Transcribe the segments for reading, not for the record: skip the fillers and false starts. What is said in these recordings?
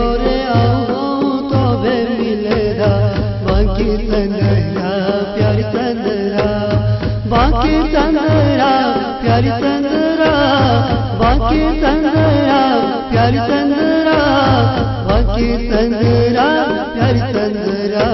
गोरे आओ तो वे मिलेगा बाकी तंदरा प्यारी तंदरा बाकी तंदरा प्यारी तंदरा बाकी तंदरा प्यारी तंदरा बाकी तंदरा प्यारी तंदरा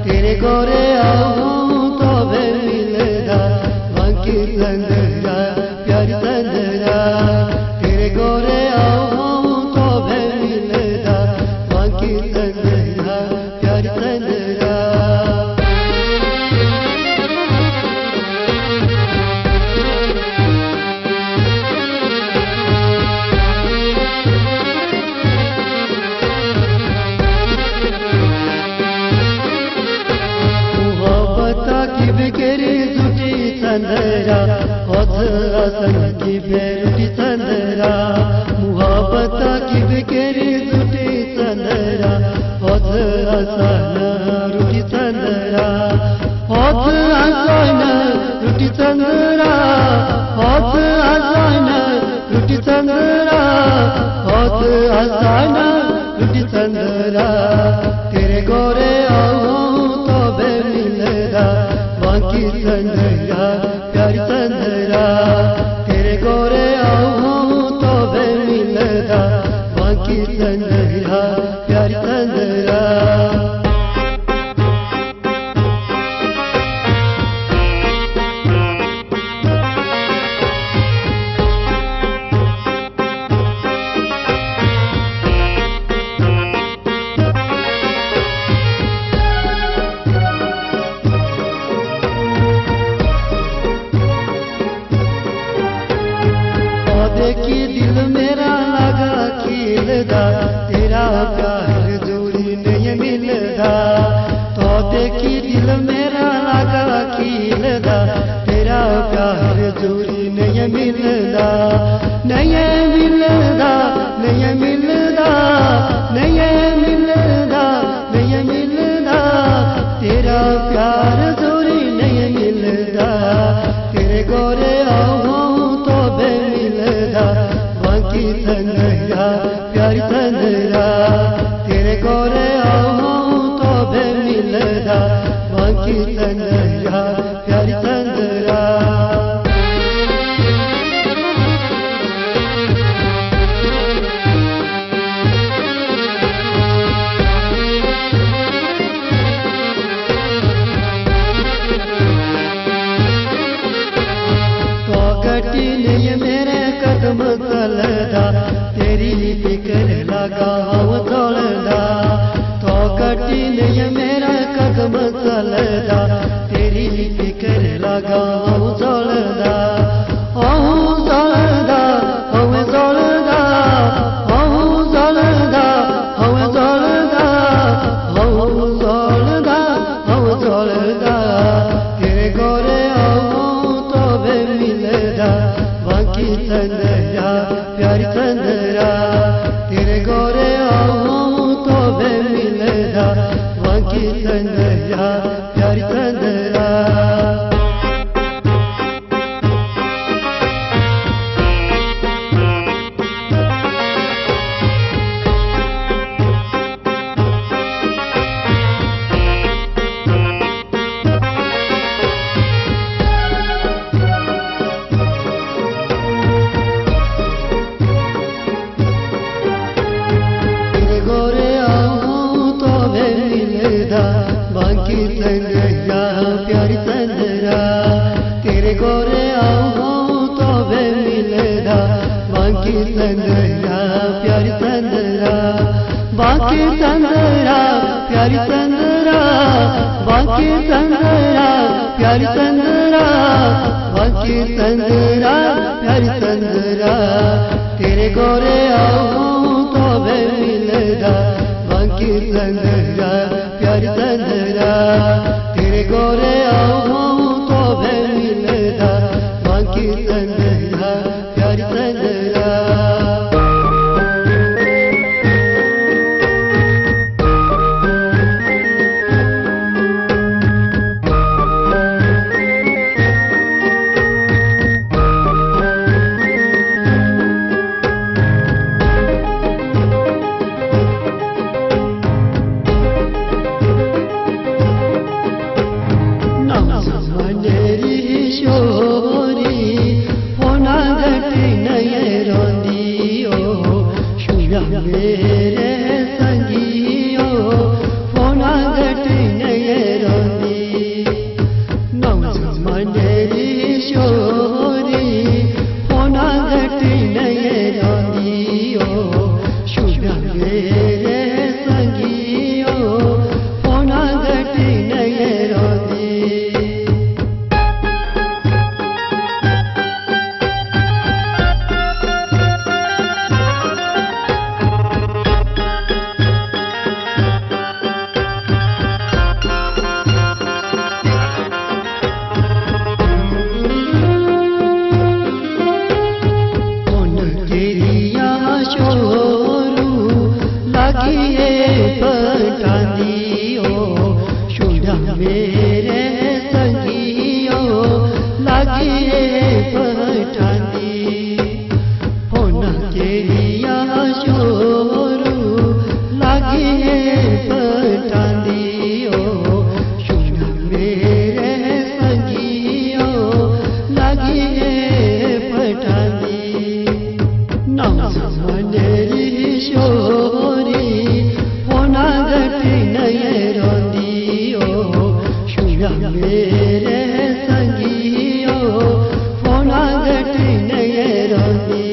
तेरे गोरे आओ तो वे मिलेगा बाकी तंदरा प्यारी तंदरा तेरे गोरे आओ तो वे मिलेगा बाकी तंदरा प्यारी तंदरा की बिकेरी जुटी तंदरा होत आसन की बेरुटी तंदरा मुहब्बत की बिकेरी जुटी तंदरा होत आसन रुटी तंदरा होत आसन रुटी तंदरा होत आसन रुटी तंदरा होत आसन रुटी तंदरा तेरे गोरे आओ तो बे मिलेगा बाकी तंदरा प्यारी तंदरा तेरे गोरे आओ तो वे मिलेगा बाकी तंदरा प्यारी तंदरा देखी दिल मेरा लगा खिलदा तेरा प्यार जोड़ी नहीं मिलदा तो देखी दिल मेरा लगा खिलदा तेरा प्यार जोड़ी नहीं मिलदा नहीं मिलदा नहीं मिलदा नहीं मिलदा नहीं मिलदा तेरा प्यार जोड़ी नहीं मिलदा तेरे गोरे आओ तो बे बाकी तंदरा प्यारी तंदरा तेरे गोरे आओ तो बे मिलेगा बाकी तंदरा प्यारी तंदरा तो गटी नहीं मेरे कदम चलदा तेरी फिक्र लगा हूँ तोड़दा तो कटी नहीं मेरा कदम चलदा तेरी फिक्र लगा हूँ तोड़दा हूँ तोड़दा हूँ तोड़दा हूँ तोड़दा हूँ तोड़दा हूँ तोड़दा हूँ तोड़दा तेरे गोरे आओ तो वे मिलेगा बाकी तंदरा प्यारी तंदरा तेरे गोरे आओ तो वे मिलेगा बाकी तंदरा प्यारी तंदरा बाकी तंदरा प्यारी तंदरा तेरे गोरे आओ तो वे मिलेगा बाकी तंदरा प्यारी तंदरा बाकी तंदरा प्यारी तंदरा बाकी तंदरा प्यारी तंदरा बाकी तंदरा प्यारी तंदरा तेरे गोरे आओ तो वे मिलेगा बाकी तंदरा प्यारी तंदरा तेरे गोरे आओ तो वे मिलेगा बाकी तंदरा प्यारी तंदरा लागिए पठानियो शुद्ध मेरे संगियो लागिए पठानी होना केरिया शोरू लागिए पठानियो शुद्ध मेरे संगियो लागिए पठानी नाम समनेरी शोरी होना गटी नये रोंदियो शुद्ध मेरे संगियो होना गटी नये रोंदी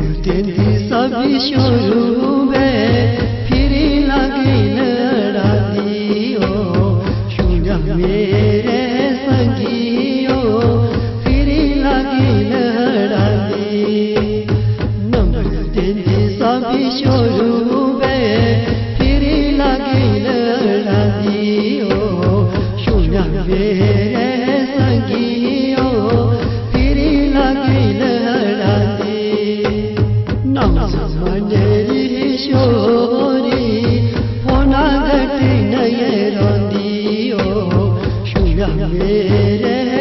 सभी शुरू में फिर लगी लड़ादियो शुद्ध मेरे संगियो फिर लगी लड़ादी नंबर दिन सभी शुरू में फिर लगी लड़ादियो शुद्ध मेरे संगियो फिर लगी लड़ादी समनेरी शोरी होना गटी नये रोंदियो शुद्ध मेरे